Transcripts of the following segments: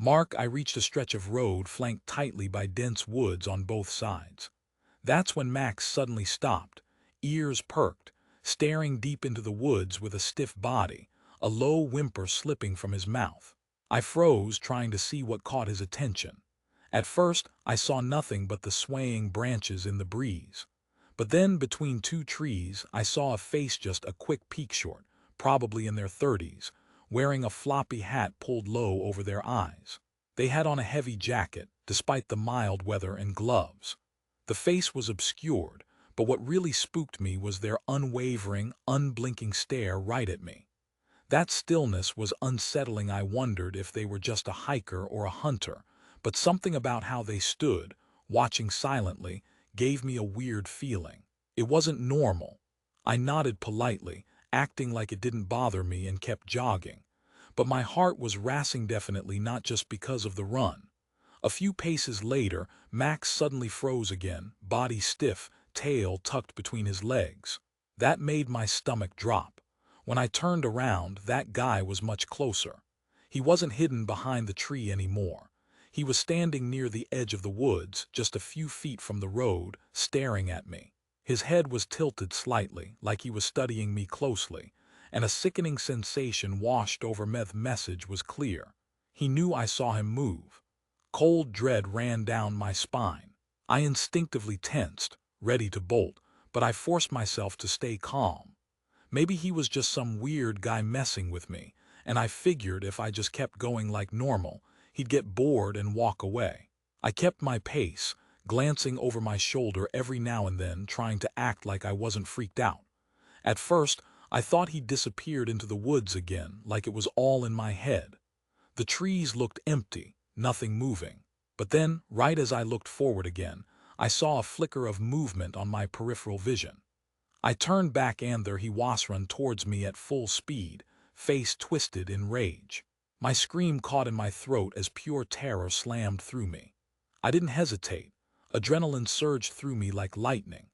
I reached a stretch of road flanked tightly by dense woods on both sides. That's when Max suddenly stopped, ears perked, staring deep into the woods with a stiff body, a low whimper slipping from his mouth. I froze, trying to see what caught his attention. At first, I saw nothing but the swaying branches in the breeze. But then, between two trees, I saw a face just a quick peek short, probably in their 30s, wearing a floppy hat pulled low over their eyes. They had on a heavy jacket, despite the mild weather, and gloves. The face was obscured, but what really spooked me was their unwavering, unblinking stare right at me. That stillness was unsettling. I wondered if they were just a hiker or a hunter, but something about how they stood, watching silently, gave me a weird feeling. It wasn't normal. I nodded politely, acting like it didn't bother me, and kept jogging. But my heart was racing, definitely not just because of the run. A few paces later, Max suddenly froze again, body stiff, tail tucked between his legs. That made my stomach drop. When I turned around, that guy was much closer. He wasn't hidden behind the tree anymore. He was standing near the edge of the woods, just a few feet from the road, staring at me. His head was tilted slightly, like he was studying me closely, and a sickening sensation washed over me. The message was clear. He knew I saw him move. Cold dread ran down my spine. I instinctively tensed, ready to bolt, but I forced myself to stay calm. Maybe he was just some weird guy messing with me, and I figured if I just kept going like normal, he'd get bored and walk away. I kept my pace, glancing over my shoulder every now and then, trying to act like I wasn't freaked out. At first, I thought he'd disappeared into the woods again, like it was all in my head. The trees looked empty, nothing moving. But then, right as I looked forward again, I saw a flicker of movement on my peripheral vision. I turned back, and there he was, run towards me at full speed, face twisted in rage. My scream caught in my throat as pure terror slammed through me. I didn't hesitate. Adrenaline surged through me like lightning.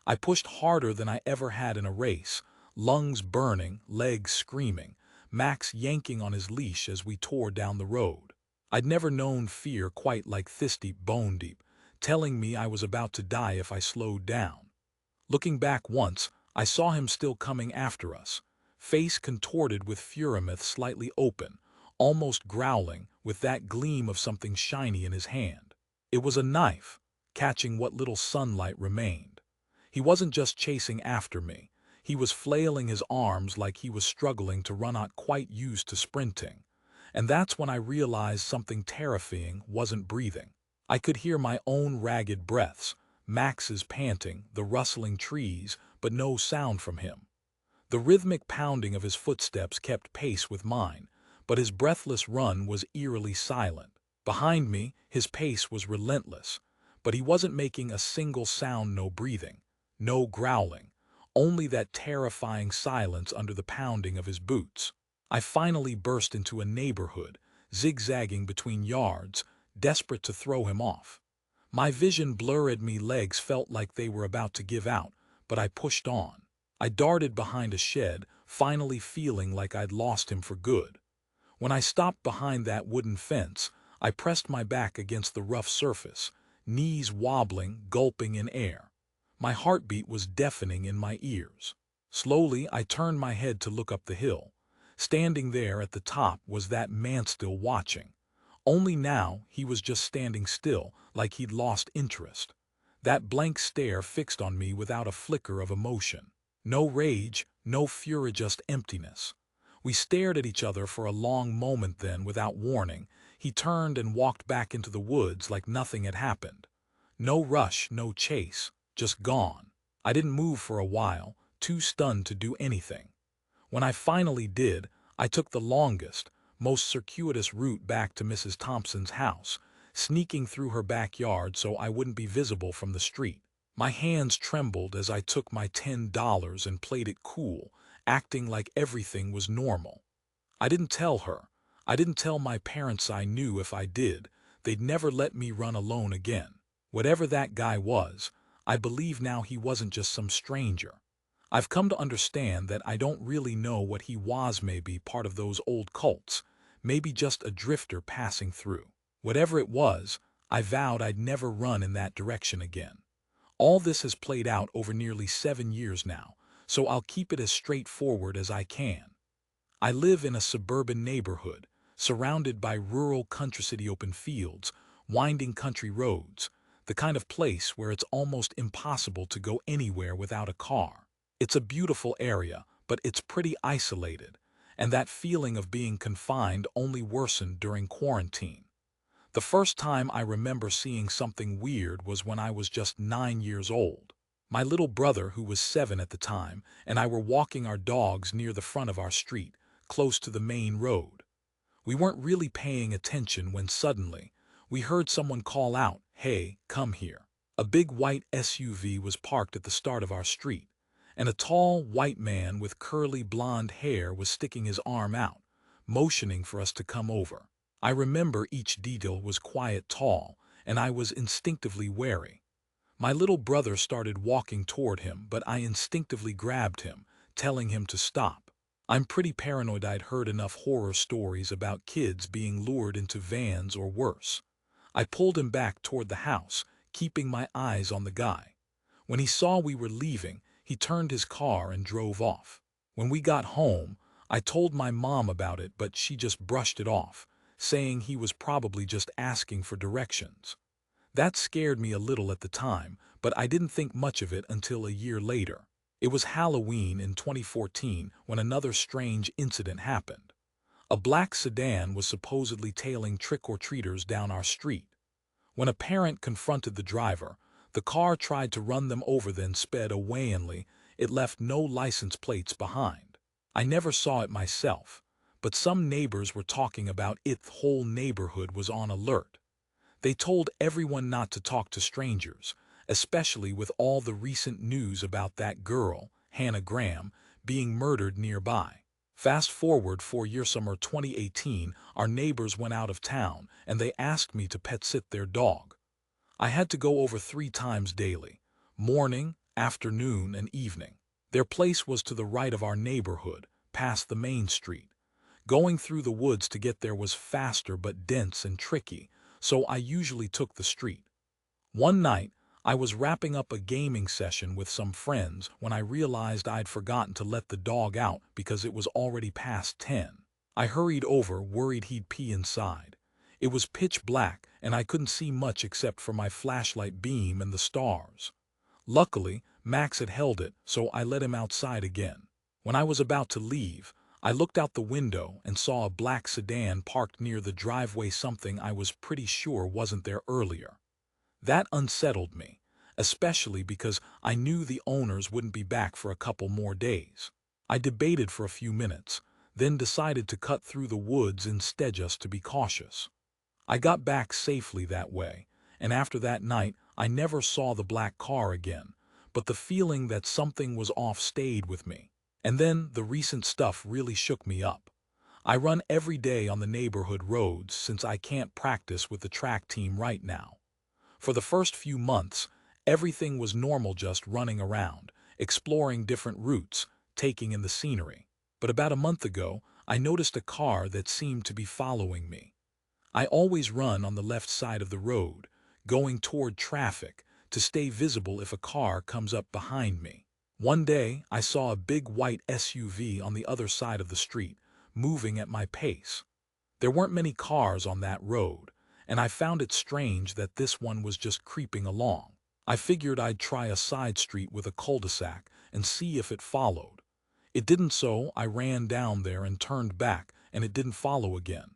I pushed harder than I ever had in a race, lungs burning, legs screaming, Max yanking on his leash as we tore down the road. I'd never known fear quite like this deep, bone deep, telling me I was about to die if I slowed down. Looking back once, I saw him still coming after us, face contorted with fury, mouth slightly open, almost growling, with that gleam of something shiny in his hand. It was a knife, catching what little sunlight remained. He wasn't just chasing after me. He was flailing his arms like he was struggling to run, not quite used to sprinting. And that's when I realized something terrifying wasn't breathing. I could hear my own ragged breaths, Max's panting, the rustling trees, but no sound from him. The rhythmic pounding of his footsteps kept pace with mine, but his breathless run was eerily silent. Behind me, his pace was relentless, but he wasn't making a single sound. No breathing, no growling, only that terrifying silence under the pounding of his boots. I finally burst into a neighborhood, zigzagging between yards, desperate to throw him off. My vision blurred, me legs felt like they were about to give out, but I pushed on. I darted behind a shed, finally feeling like I'd lost him for good. When I stopped behind that wooden fence, I pressed my back against the rough surface, knees wobbling, gulping in air. My heartbeat was deafening in my ears. Slowly, I turned my head to look up the hill. Standing there at the top was that man, still watching. Only now, he was just standing still, like he'd lost interest. That blank stare fixed on me without a flicker of emotion. No rage, no fury, just emptiness. We stared at each other for a long moment, then, without warning, he turned and walked back into the woods like nothing had happened. No rush, no chase, just gone. I didn't move for a while, too stunned to do anything. When I finally did, I took the longest, most circuitous route back to Mrs. Thompson's house, sneaking through her backyard so I wouldn't be visible from the street. My hands trembled as I took my $10 and played it cool, acting like everything was normal. I didn't tell her. I didn't tell my parents. I knew if I did, they'd never let me run alone again. Whatever that guy was, I believe now he wasn't just some stranger. I've come to understand that I don't really know what he was. Maybe part of those old cults, maybe just a drifter passing through. Whatever it was, I vowed I'd never run in that direction again. All this has played out over nearly 7 years now, so I'll keep it as straightforward as I can. I live in a suburban neighborhood, surrounded by rural country city open fields, winding country roads, the kind of place where it's almost impossible to go anywhere without a car. It's a beautiful area, but it's pretty isolated, and that feeling of being confined only worsened during quarantine. The first time I remember seeing something weird was when I was just 9 years old. My little brother, who was 7 at the time, and I were walking our dogs near the front of our street, close to the main road. We weren't really paying attention when suddenly, we heard someone call out, "Hey, come here." A big white SUV was parked at the start of our street, and a tall, white man with curly blonde hair was sticking his arm out, motioning for us to come over. I remember each detail was quiet, tall, and I was instinctively wary. My little brother started walking toward him, but I instinctively grabbed him, telling him to stop. I'm pretty paranoid. I'd heard enough horror stories about kids being lured into vans or worse. I pulled him back toward the house, keeping my eyes on the guy. When he saw we were leaving, he turned his car and drove off. When we got home, I told my mom about it, but she just brushed it off, saying he was probably just asking for directions. That scared me a little at the time, but I didn't think much of it until a year later. It was Halloween in 2014 when another strange incident happened. A black sedan was supposedly tailing trick-or-treaters down our street. When a parent confronted the driver, the car tried to run them over, then sped away, and it left no license plates behind. I never saw it myself, but some neighbors were talking about it. The whole neighborhood was on alert. They told everyone not to talk to strangers, especially with all the recent news about that girl, Hannah Graham, being murdered nearby. Fast forward 4 years, summer 2018, our neighbors went out of town and they asked me to pet sit their dog. I had to go over 3 times daily, morning, afternoon, and evening. Their place was to the right of our neighborhood, past the main street. Going through the woods to get there was faster but dense and tricky, so I usually took the street. One night, I was wrapping up a gaming session with some friends when I realized I'd forgotten to let the dog out because it was already past 10. I hurried over, worried he'd pee inside. It was pitch black, and I couldn't see much except for my flashlight beam and the stars. Luckily, Max had held it, so I let him outside again. When I was about to leave, I looked out the window and saw a black sedan parked near the driveway, something I was pretty sure wasn't there earlier. That unsettled me, especially because I knew the owners wouldn't be back for a couple more days. I debated for a few minutes, then decided to cut through the woods instead, just to be cautious. I got back safely that way, and after that night I never saw the black car again, but the feeling that something was off stayed with me. And then the recent stuff really shook me up. I run every day on the neighborhood roads since I can't practice with the track team right now. For the first few months, everything was normal, just running around, exploring different routes, taking in the scenery. But about a month ago, I noticed a car that seemed to be following me. I always run on the left side of the road, going toward traffic, to stay visible if a car comes up behind me. One day, I saw a big white SUV on the other side of the street, moving at my pace. There weren't many cars on that road, and I found it strange that this one was just creeping along. I figured I'd try a side street with a cul-de-sac and see if it followed. It didn't, so I ran down there and turned back, and it didn't follow again.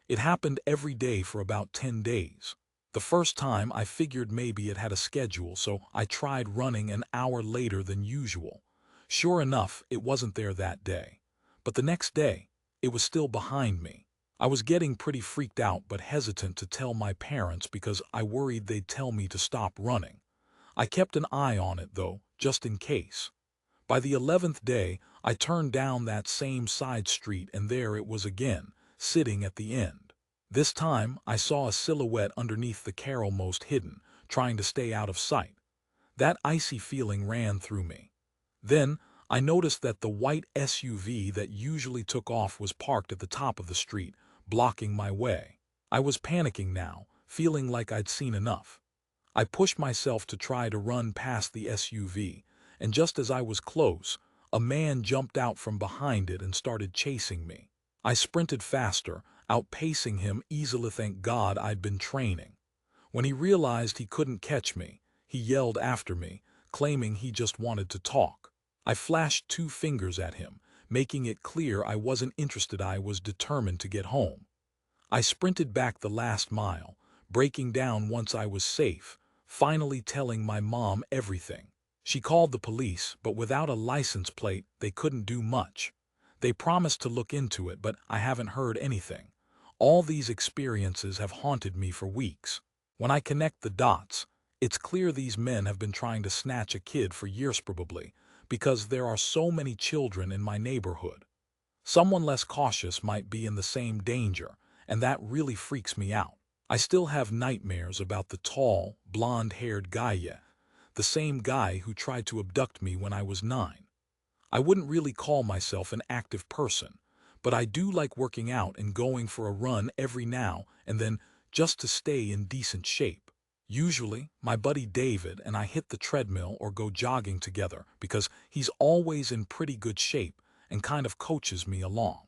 It happened every day for about 10 days. The first time I figured maybe it had a schedule, so I tried running an hour later than usual. Sure enough, it wasn't there that day. But the next day, it was still behind me. I was getting pretty freaked out but hesitant to tell my parents because I worried they'd tell me to stop running. I kept an eye on it though, just in case. By the 11th day, I turned down that same side street and there it was again, sitting at the end. This time, I saw a silhouette underneath the car, almost hidden, trying to stay out of sight. That icy feeling ran through me. Then, I noticed that the white SUV that usually took off was parked at the top of the street, blocking my way. I was panicking now, feeling like I'd seen enough. I pushed myself to try to run past the SUV, and just as I was close, a man jumped out from behind it and started chasing me. I sprinted faster, outpacing him easily. Thank God I'd been training. When he realized he couldn't catch me, he yelled after me, claiming he just wanted to talk. I flashed 2 fingers at him, making it clear I wasn't interested. I was determined to get home. I sprinted back the last mile, breaking down once I was safe, finally telling my mom everything. She called the police, but without a license plate, they couldn't do much. They promised to look into it, but I haven't heard anything. All these experiences have haunted me for weeks. When I connect the dots, it's clear these men have been trying to snatch a kid for years, probably, because there are so many children in my neighborhood. Someone less cautious might be in the same danger, and that really freaks me out. I still have nightmares about the tall, blonde-haired guy, the same guy who tried to abduct me when I was 9. I wouldn't really call myself an active person, but I do like working out and going for a run every now and then just to stay in decent shape. Usually, my buddy David and I hit the treadmill or go jogging together because he's always in pretty good shape and kind of coaches me along.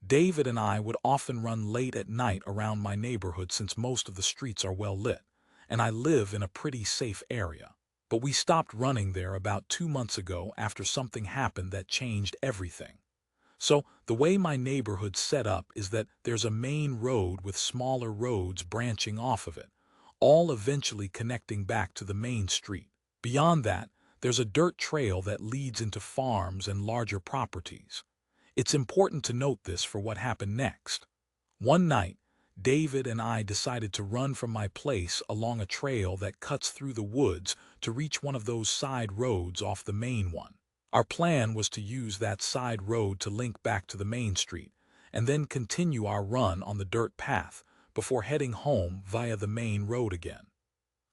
David and I would often run late at night around my neighborhood since most of the streets are well lit, and I live in a pretty safe area. But we stopped running there about 2 months ago after something happened that changed everything. So, the way my neighborhood's set up is that there's a main road with smaller roads branching off of it, all eventually connecting back to the main street. Beyond that, there's a dirt trail that leads into farms and larger properties. It's important to note this for what happened next. One night, David and I decided to run from my place along a trail that cuts through the woods to reach one of those side roads off the main one. Our plan was to use that side road to link back to the main street, and then continue our run on the dirt path before heading home via the main road again.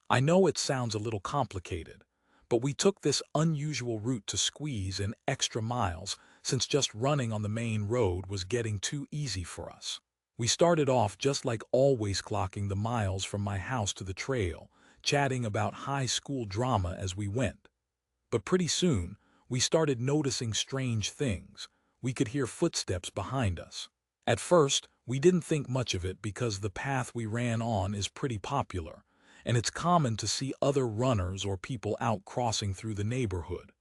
I know it sounds a little complicated, but we took this unusual route to squeeze in extra miles since just running on the main road was getting too easy for us. We started off just like always, clocking the miles from my house to the trail, chatting about high school drama as we went. But pretty soon, we started noticing strange things. We could hear footsteps behind us. At first, we didn't think much of it because the path we ran on is pretty popular, and it's common to see other runners or people out crossing through the neighborhood.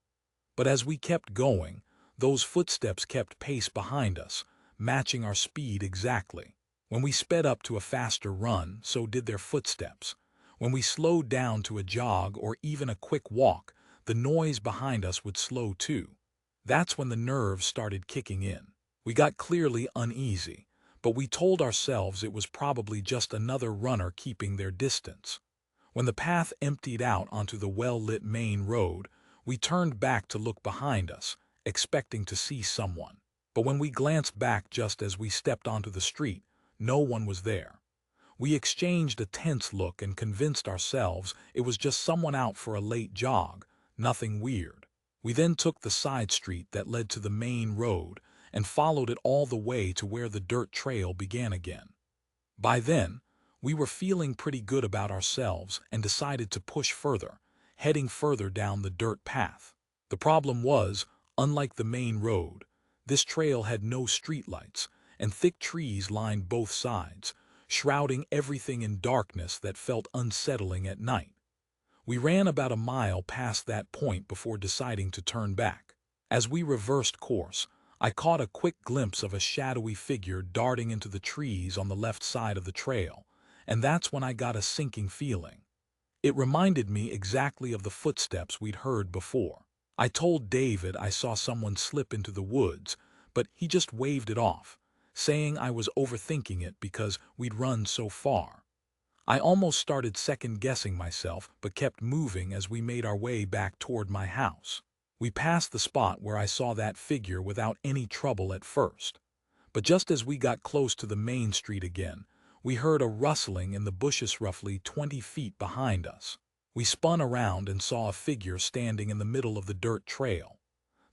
But as we kept going, those footsteps kept pace behind us, matching our speed exactly. When we sped up to a faster run, so did their footsteps. When we slowed down to a jog or even a quick walk, the noise behind us would slow too. That's when the nerves started kicking in. We got clearly uneasy, but we told ourselves it was probably just another runner keeping their distance. When the path emptied out onto the well-lit main road, we turned back to look behind us, expecting to see someone. But when we glanced back just as we stepped onto the street, no one was there. We exchanged a tense look and convinced ourselves it was just someone out for a late jog, nothing weird. We then took the side street that led to the main road and followed it all the way to where the dirt trail began again. By then, we were feeling pretty good about ourselves and decided to push further, heading further down the dirt path. The problem was, unlike the main road, this trail had no streetlights, and thick trees lined both sides, shrouding everything in darkness that felt unsettling at night. We ran about a mile past that point before deciding to turn back. As we reversed course, I caught a quick glimpse of a shadowy figure darting into the trees on the left side of the trail, and that's when I got a sinking feeling. It reminded me exactly of the footsteps we'd heard before. I told David I saw someone slip into the woods, but he just waved it off, saying I was overthinking it because we'd run so far. I almost started second-guessing myself, but kept moving as we made our way back toward my house. We passed the spot where I saw that figure without any trouble at first. But just as we got close to the main street again, we heard a rustling in the bushes roughly 20 feet behind us. We spun around and saw a figure standing in the middle of the dirt trail.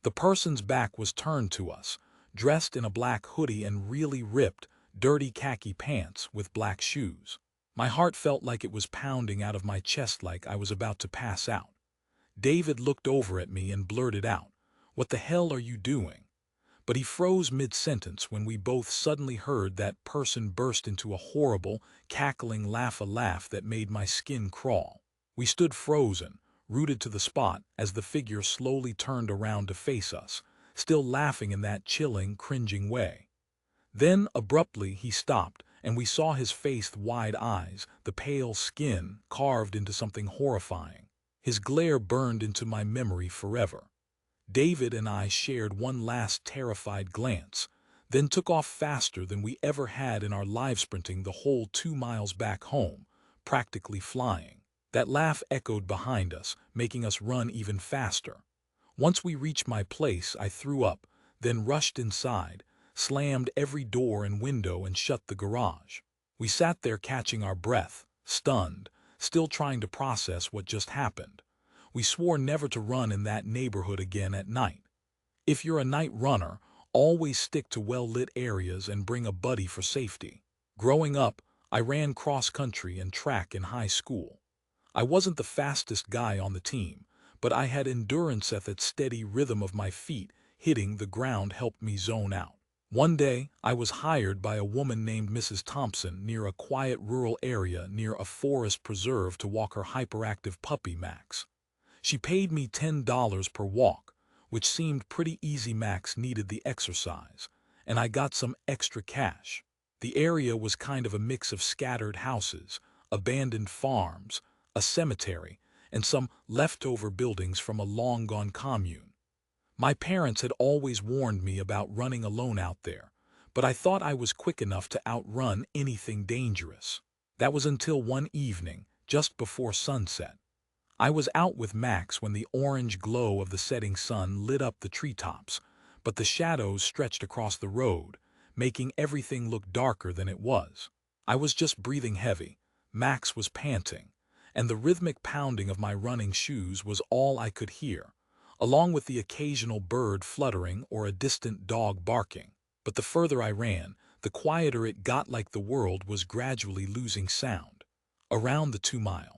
The person's back was turned to us, dressed in a black hoodie and really ripped, dirty khaki pants with black shoes. My heart felt like it was pounding out of my chest like I was about to pass out. David looked over at me and blurted out, "What the hell are you doing?" But he froze mid-sentence when we both suddenly heard that person burst into a horrible, cackling laugh, a laugh that made my skin crawl. We stood frozen, rooted to the spot as the figure slowly turned around to face us, still laughing in that chilling, cringing way. Then, abruptly, he stopped, and we saw his face, the wide eyes, the pale skin, carved into something horrifying. His glare burned into my memory forever. David and I shared one last terrified glance, then took off faster than we ever had in our lives, sprinting the whole 2 miles back home, practically flying. That laugh echoed behind us, making us run even faster. Once we reached my place, I threw up, then rushed inside, slammed every door and window, and shut the garage. We sat there catching our breath, stunned, still trying to process what just happened. We swore never to run in that neighborhood again at night. If you're a night runner, always stick to well-lit areas and bring a buddy for safety. Growing up, I ran cross-country and track in high school. I wasn't the fastest guy on the team, but I had endurance. That steady rhythm of my feet hitting the ground helped me zone out. One day, I was hired by a woman named Mrs. Thompson near a quiet rural area near a forest preserve to walk her hyperactive puppy Max. She paid me $10 per walk, which seemed pretty easy. Max needed the exercise, and I got some extra cash. The area was kind of a mix of scattered houses, abandoned farms, a cemetery, and some leftover buildings from a long-gone commune. My parents had always warned me about running alone out there, but I thought I was quick enough to outrun anything dangerous. That was until one evening, just before sunset. I was out with Max when the orange glow of the setting sun lit up the treetops, but the shadows stretched across the road, making everything look darker than it was. I was just breathing heavy, Max was panting, and the rhythmic pounding of my running shoes was all I could hear, along with the occasional bird fluttering or a distant dog barking. But the further I ran, the quieter it got, like the world was gradually losing sound. Around the 2 mile